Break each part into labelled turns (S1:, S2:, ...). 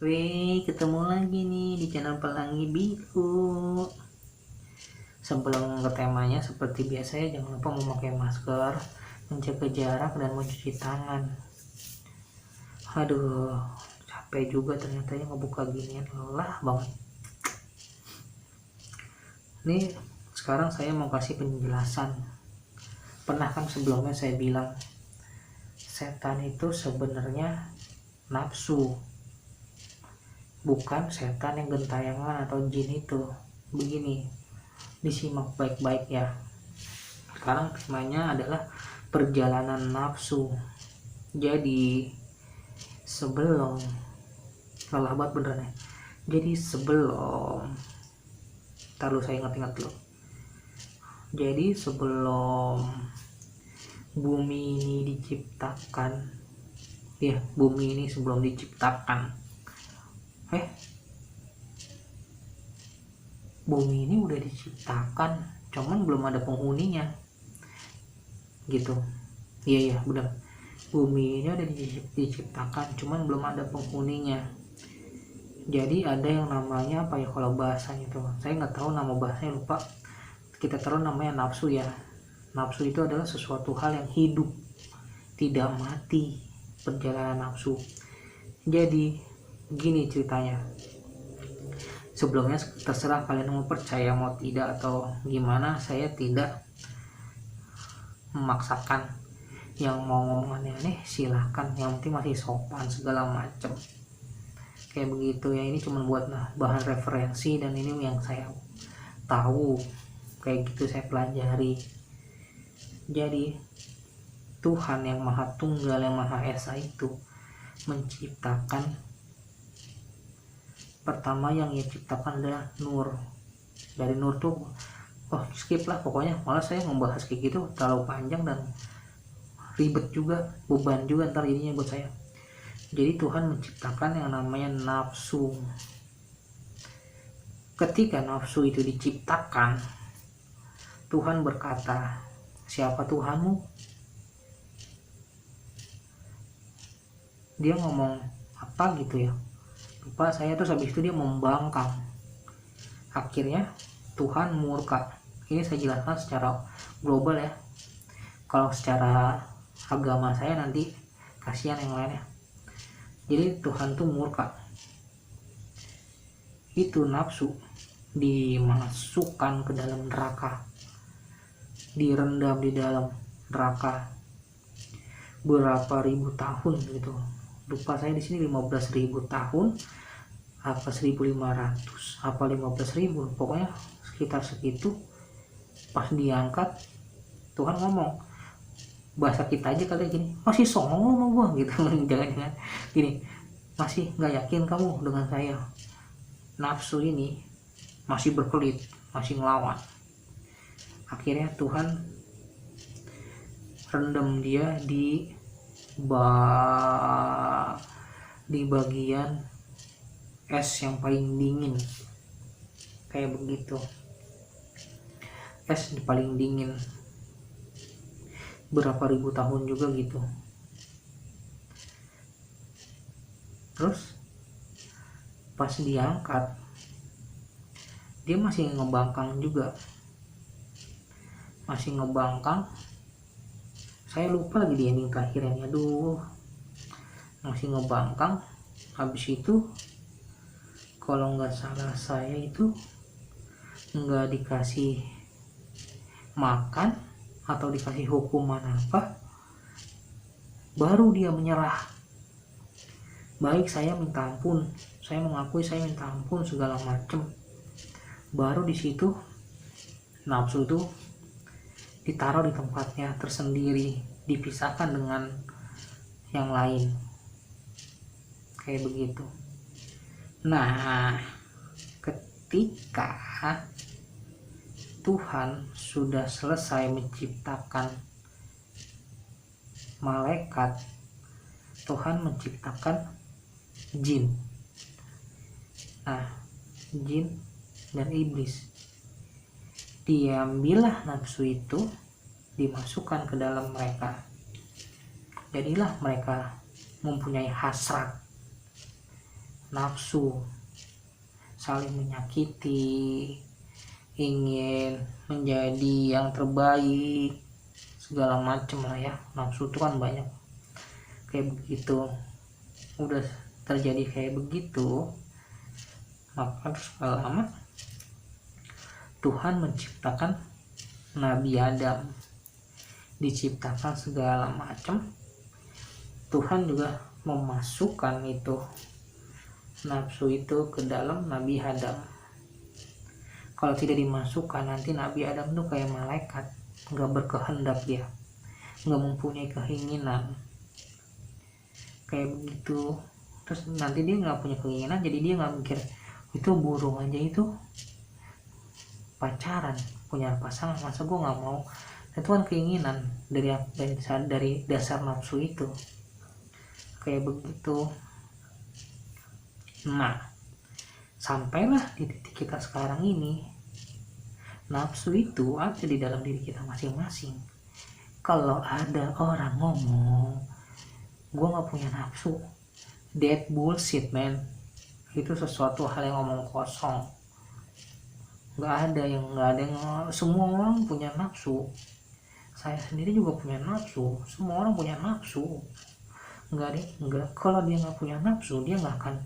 S1: Wih, ketemu lagi nih di channel Pelangi Biru. Sebelum ke temanya, seperti biasa ya, jangan lupa memakai masker, menjaga jarak, dan mencuci tangan. Aduh, capek juga ternyata ya ngebuka ginian, lelah banget. Nih, sekarang saya mau kasih penjelasan. Pernah kan sebelumnya saya bilang, setan itu sebenarnya nafsu, bukan setan yang gentayangan atau jin itu. Begini, disimak baik-baik ya. Sekarang temanya adalah perjalanan nafsu. Jadi sebelum lelah banget beneran ya. Jadi sebelum taruh saya ingat-ingat dulu. Jadi sebelum bumi ini diciptakan, ya bumi ini sebelum diciptakan, bumi ini udah diciptakan, cuman belum ada penghuninya, gitu. Iya benar, bumi ini udah diciptakan, cuman belum ada penghuninya. Jadi ada yang namanya apa ya kalau bahasanya tuh, saya nggak tahu nama bahasanya, lupa. Kita taruh namanya nafsu ya. Nafsu itu adalah sesuatu hal yang hidup, tidak mati, perjalanan nafsu. Jadi gini ceritanya. Sebelumnya terserah kalian mau percaya mau tidak atau gimana, saya tidak memaksakan. Yang mau ngomong aneh-aneh silahkan, yang penting masih sopan segala macam kayak begitu ya. Ini cuma buat bahan referensi, dan ini yang saya tahu kayak gitu, saya pelajari. Jadi Tuhan yang Maha Tunggal, yang Maha Esa itu menciptakan, pertama yang ia ciptakan adalah nur. Dari nur tuh skip lah pokoknya, malah saya membahas kayak gitu terlalu panjang dan ribet juga, beban juga ntar jadinya buat saya. Jadi Tuhan menciptakan yang namanya nafsu. Ketika nafsu itu diciptakan, Tuhan berkata, siapa Tuhanmu? Dia ngomong apa gitu ya, lupa saya. Terus habis itu dia membangkang. Akhirnya Tuhan murka. Ini saya jelaskan secara global ya, kalau secara agama saya nanti kasihan yang lainnya. Jadi Tuhan tuh murka, itu nafsu dimasukkan ke dalam neraka, direndam di dalam neraka berapa ribu tahun gitu, lupa saya di sini 15.000 tahun apa 1.500 apa 15.000, pokoknya sekitar segitu. Pas diangkat, Tuhan ngomong bahasa kita aja kali gini, masih songong sama gua gitu. Jangan-jangan gini, masih nggak yakin kamu dengan saya? Nafsu ini masih berkelit, masih ngelawan. Akhirnya Tuhan rendam dia di bagian es yang paling dingin, kayak begitu. Es paling dingin berapa ribu tahun juga gitu. Terus pas diangkat, dia masih ngebangkang juga, masih ngebangkang. Saya lupa lagi di ending terakhirnya, aduh, masih ngebangkang. Habis itu kalau nggak salah saya itu nggak dikasih makan atau dikasih hukuman apa, baru dia menyerah. Baik, saya minta ampun, saya mengakui saya minta ampun segala macem. Baru di situ nafsu itu ditaruh di tempatnya tersendiri, dipisahkan dengan yang lain, kayak begitu. Nah, ketika Tuhan sudah selesai menciptakan malaikat, Tuhan menciptakan jin. Nah, jin dan iblis, diambillah nafsu itu, dimasukkan ke dalam mereka. Jadilah mereka mempunyai hasrat, nafsu, saling menyakiti, ingin menjadi yang terbaik, segala macem lah ya. Nafsu itu kan banyak kayak begitu. Udah terjadi kayak begitu, maka terus lama Tuhan menciptakan Nabi Adam, diciptakan segala macam. Tuhan juga memasukkan itu nafsu itu ke dalam Nabi Adam. Kalau tidak dimasukkan, nanti Nabi Adam tuh kayak malaikat, nggak berkehendak, dia nggak mempunyai keinginan kayak begitu. Terus nanti dia nggak punya keinginan, jadi dia nggak mikir itu burung aja itu pacaran punya pasangan, masa gue nggak mau. Itu kan keinginan dari dasar nafsu itu kayak begitu. Nah, sampailah di titik kita sekarang ini, nafsu itu ada di dalam diri kita masing-masing. Kalau ada orang ngomong gue nggak punya nafsu, that bullshit man. Itu sesuatu hal yang ngomong kosong. Nggak ada yang semua orang punya nafsu. Saya sendiri juga punya nafsu, semua orang punya nafsu. Enggak. Kalau dia nggak punya nafsu, dia nggak akan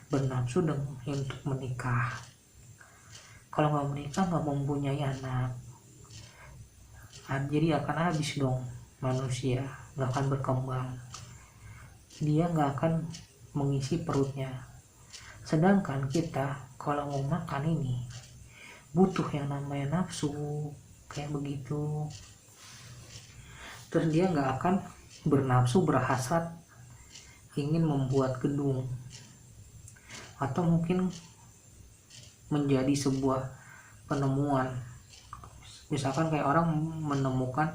S1: bernafsu untuk menikah. Kalau nggak menikah, nggak mempunyai anak, jadi akan habis dong manusia, nggak akan berkembang. Dia nggak akan mengisi perutnya. Sedangkan kita kalau mau makan ini butuh yang namanya nafsu kayak begitu. Terus dia nggak akan bernafsu, berhasrat ingin membuat gedung, atau mungkin menjadi sebuah penemuan. Misalkan kayak orang menemukan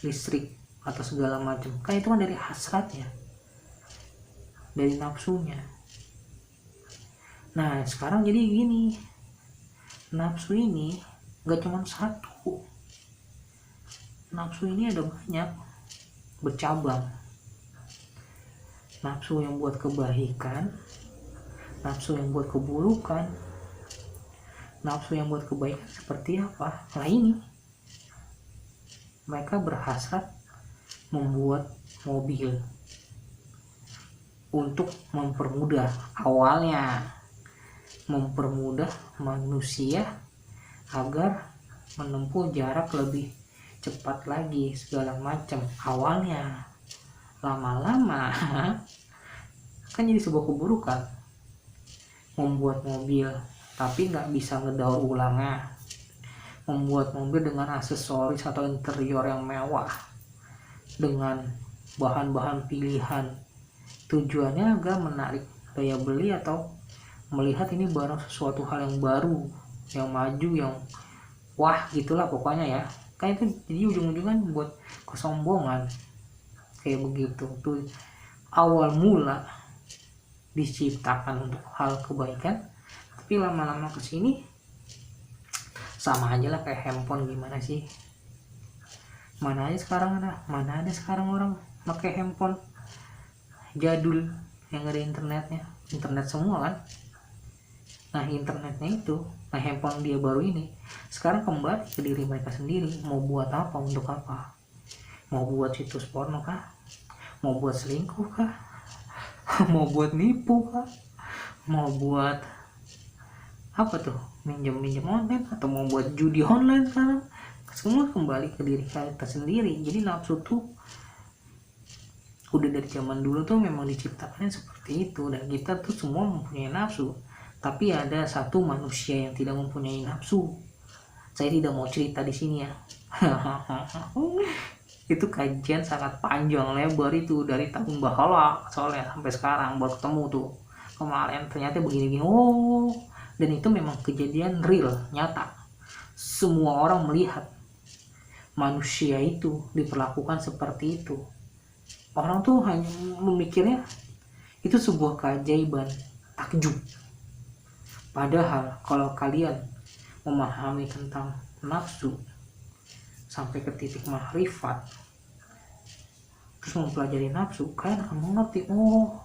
S1: listrik atau segala macam, kan itu kan dari hasratnya, dari nafsunya. Nah sekarang jadi gini, nafsu ini gak cuma satu, nafsu ini ada banyak, bercabang. Nafsu yang buat kebaikan, nafsu yang buat keburukan. Nafsu yang buat kebaikan seperti apa? Nah ini, mereka berhasrat membuat mobil untuk mempermudah, awalnya mempermudah manusia agar menempuh jarak lebih cepat lagi segala macam. Awalnya, lama-lama kan jadi sebuah keburukan membuat mobil tapi nggak bisa ngedaur ulangnya, membuat mobil dengan aksesoris atau interior yang mewah dengan bahan-bahan pilihan, tujuannya agar menarik daya beli atau melihat ini barang sesuatu hal yang baru, yang maju, yang wah gitulah pokoknya ya. Kan itu jadi ujung-ujungnya buat kesombongan kayak begitu. Tuh awal mula diciptakan untuk hal kebaikan, tapi lama-lama kesini sama aja lah kayak handphone. Gimana sih, mana ada sekarang orang pakai handphone jadul yang ada internetnya, internet semua kan. Nah internetnya itu, nah handphone dia baru ini sekarang kembali ke diri mereka sendiri. Mau buat apa, untuk apa? Mau buat situs porno kah? Mau buat selingkuh kah? Mau buat nipu kah? Mau buat apa tuh, minjem online, atau mau buat judi online sekarang? Semua kembali ke diri kita sendiri. Jadi nafsu tuh udah dari zaman dulu tuh memang diciptakannya seperti itu, dan kita tuh semua mempunyai nafsu. Tapi ada satu manusia yang tidak mempunyai nafsu. Saya tidak mau cerita di sini ya. Itu kajian sangat panjang lebar itu dari tahun bahala soalnya sampai sekarang baru ketemu tuh kemarin, ternyata begini-gini. Oh, dan itu memang kejadian real, nyata. Semua orang melihat manusia itu diperlakukan seperti itu. Orang tuh hanya memikirnya itu sebuah keajaiban, takjub. Padahal kalau kalian memahami tentang nafsu sampai ke titik makrifat, terus mempelajari nafsu, kalian akan mengerti, oh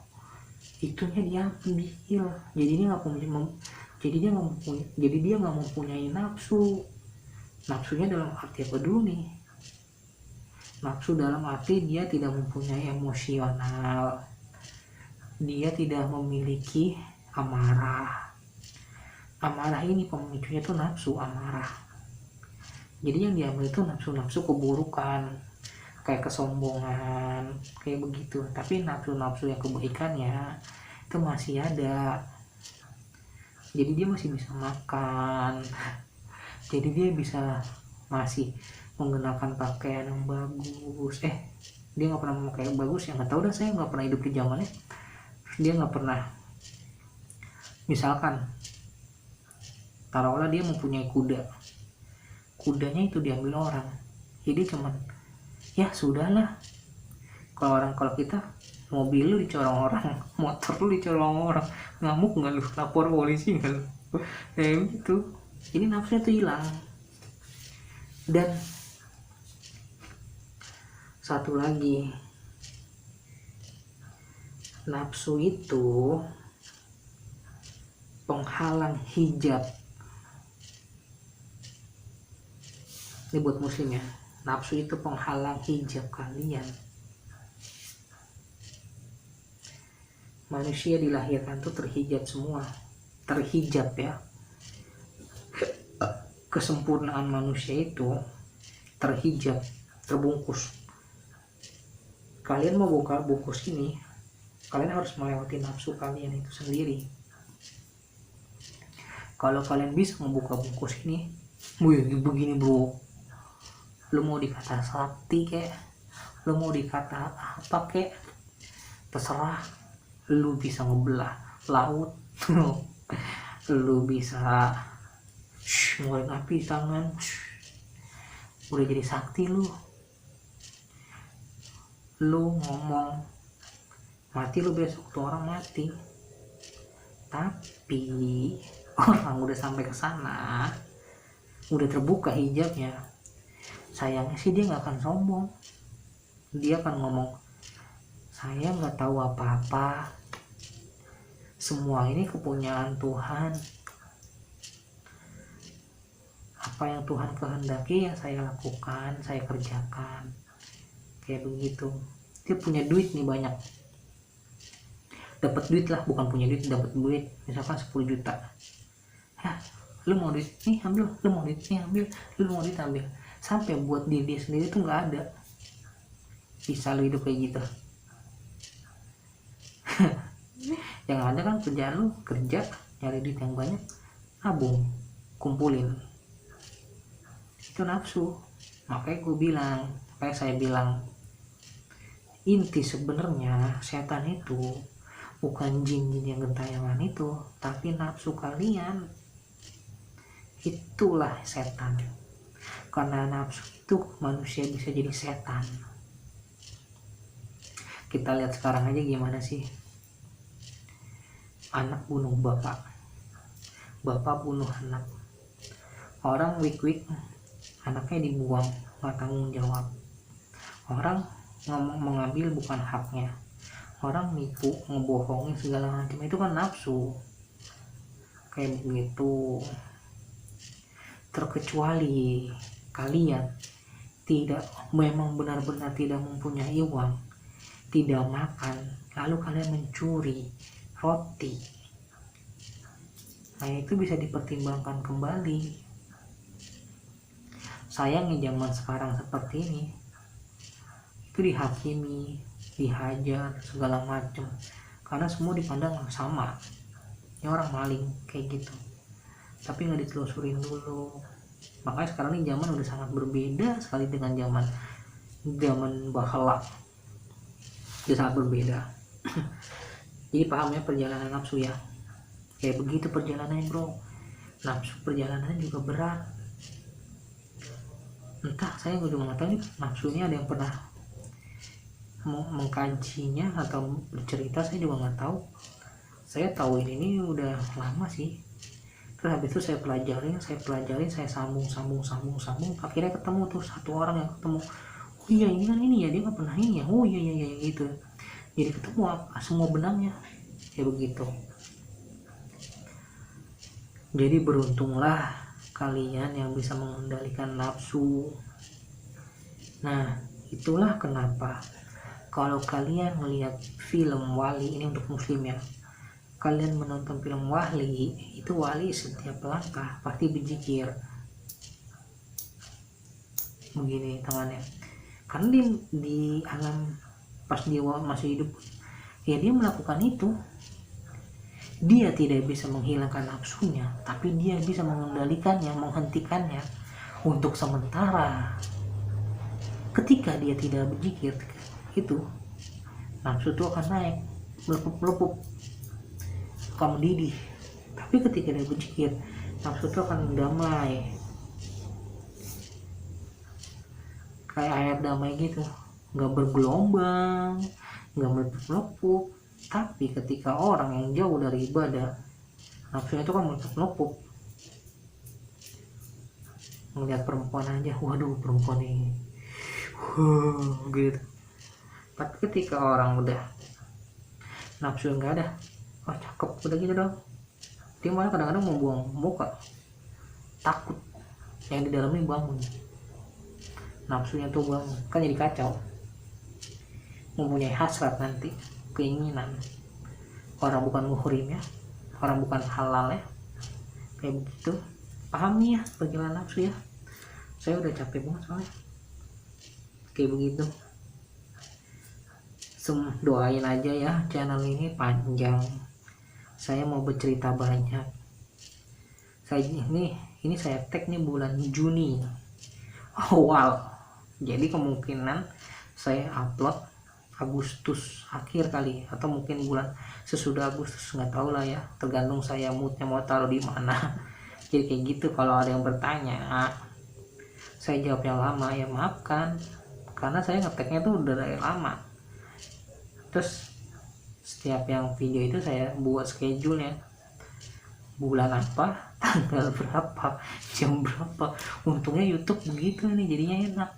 S1: itunya dia ambil, jadi dia nggak punya jadi dia nggak mempunyai nafsu. Nafsunya dalam arti apa dulu nih? Nafsu dalam arti dia tidak mempunyai emosional, dia tidak memiliki amarah. Amarah ini pemicunya tuh nafsu amarah. Jadi yang diambil itu nafsu-nafsu keburukan, kayak kesombongan, kayak begitu. Tapi nafsu-nafsu yang kebaikannya itu masih ada. Jadi dia masih bisa makan, jadi dia bisa masih menggunakan pakaian yang bagus. Dia nggak pernah memakai yang bagus ya, nggak tahu dah, saya nggak pernah hidup di zamannya. Dia nggak pernah, misalkan taruhlah dia mempunyai kudanya itu diambil orang, jadi cuman ya sudahlah. Kalau kita mobil lu dicorong orang, motor lu dicorong orang, ngamuk nggak lu, lapor polisi nggak lu? Gitu. Jadi nafsunya tuh hilang. Dan satu lagi, nafsu itu penghalang hijab. Ini buat muslim ya, nafsu itu penghalang hijab kalian. Manusia dilahirkan tuh terhijab semua, terhijab ya. Kesempurnaan manusia itu terhijab, terbungkus. Kalian mau buka bungkus ini, kalian harus melewati nafsu kalian itu sendiri. Kalau kalian bisa membuka bungkus ini, begini bro, lu mau dikata sakti kek, lu mau dikata apa kek, terserah. Lu bisa ngebelah laut, lu bisa ngeluarin api tangan, udah jadi sakti lu ngomong mati lu besok tuh orang mati. Tapi orang udah sampai ke sana, udah terbuka hijabnya, sayangnya sih dia nggak akan sombong. Dia akan ngomong, saya nggak tahu apa-apa, semua ini kepunyaan Tuhan, apa yang Tuhan kehendaki ya saya lakukan, saya kerjakan, kayak begitu. Dia punya duit nih banyak, dapat duit lah, bukan punya duit, dapat duit misalkan 10 juta. Lu mau duit nih ambil, lu mau duit nih ambil, lu mau duit ambil, sampai buat diri dia sendiri tuh nggak ada. Bisa lu hidup kayak gitu? Yang ada kan kerjaan lu kerja, nyari duit yang banyak, nabung, kumpulin. Itu nafsu. Makanya saya bilang inti sebenarnya setan itu bukan jin-jin yang gentayangan itu, tapi nafsu kalian. Itulah setan. Karena nafsu itu manusia bisa jadi setan. Kita lihat sekarang aja gimana sih, anak bunuh bapak bunuh anak, orang wik anaknya dibuang, nggak tanggung jawab, orang mengambil bukan haknya, orang nipu, ngebohongin segala macam, itu kan nafsu. Kayak begitu. Terkecuali kalian memang benar-benar tidak mempunyai uang, tidak makan, lalu kalian mencuri roti, nah itu bisa dipertimbangkan kembali. Sayangnya zaman sekarang seperti ini, itu dihakimi, dihajar segala macam, karena semua dipandang sama, ini orang maling kayak gitu, tapi nggak ditelusurin dulu. Makanya sekarang ini zaman udah sangat berbeda sekali dengan zaman bahala, udah sangat berbeda. Jadi paham ya perjalanan nafsu ya, kayak begitu perjalanannya bro. Nafsu perjalanannya juga berat, entah saya juga nggak tahu nih nafsunya, ada yang pernah mengkajinya atau bercerita, saya juga nggak tahu. Saya tahu ini udah lama sih, terus habis itu saya pelajarin, saya sambung, akhirnya ketemu tuh satu orang yang ketemu, oh iya ini kan ini ya, dia nggak pernah ini ya, oh iya gitu, jadi ketemu semua benangnya. kayak begitu. Jadi beruntunglah kalian yang bisa mengendalikan nafsu. Nah, itulah kenapa kalau kalian melihat film wali, ini untuk muslim ya, kalian menonton film wali, itu wali setiap langkah pasti berzikir begini tangannya, karena di alam pas dia masih hidup ya dia melakukan itu. Dia tidak bisa menghilangkan nafsunya, tapi dia bisa mengendalikannya, menghentikannya untuk sementara. Ketika dia tidak berzikir, itu nafsu itu akan naik, melepuk-melepuk, akan mendidih. Tapi ketika dia berzikir, nafsu itu akan damai, kayak air damai gitu, nggak bergelombang, nggak melepuk-melepuk. Tapi ketika orang yang jauh dari ibadah, nafsunya itu kan melepuk-melepuk. Melihat perempuan aja, waduh perempuan ini gitu. Tapi ketika orang udah nafsu nggak ada, oh cakep, udah gitu dong, dia malah kadang-kadang mau buang muka, takut yang di dalamnya bangun, nafsunya tuh bangun, kan jadi kacau, mempunyai hasrat nanti, keinginan. Orang bukan muhrim ya, orang bukan halal ya, kayak begitu. Pahami ya bagaimana nafsu ya, saya udah capek banget soalnya kayak begitu. Doain aja ya, channel ini panjang, saya mau bercerita banyak. Saya ini saya tag nih bulan Juni awal, jadi kemungkinan saya upload Agustus akhir kali, atau mungkin bulan sesudah Agustus, nggak tahu lah ya, tergantung saya moodnya mau taruh di mana. Jadi kayak gitu. Kalau ada yang bertanya saya jawab yang lama ya maafkan, karena saya ngeteknya tuh udah dari lama. Terus setiap yang video itu saya buat schedule ya, bulan apa, tanggal berapa, jam berapa. Untungnya YouTube begitu nih, jadinya enak.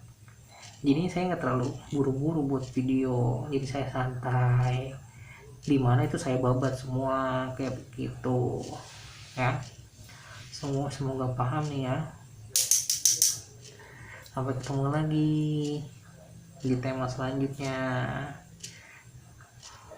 S1: Jadi saya nggak terlalu buru-buru buat video, jadi saya santai. Dimana itu saya babat semua kayak begitu ya. Semoga paham nih ya. Sampai ketemu lagi di tema selanjutnya.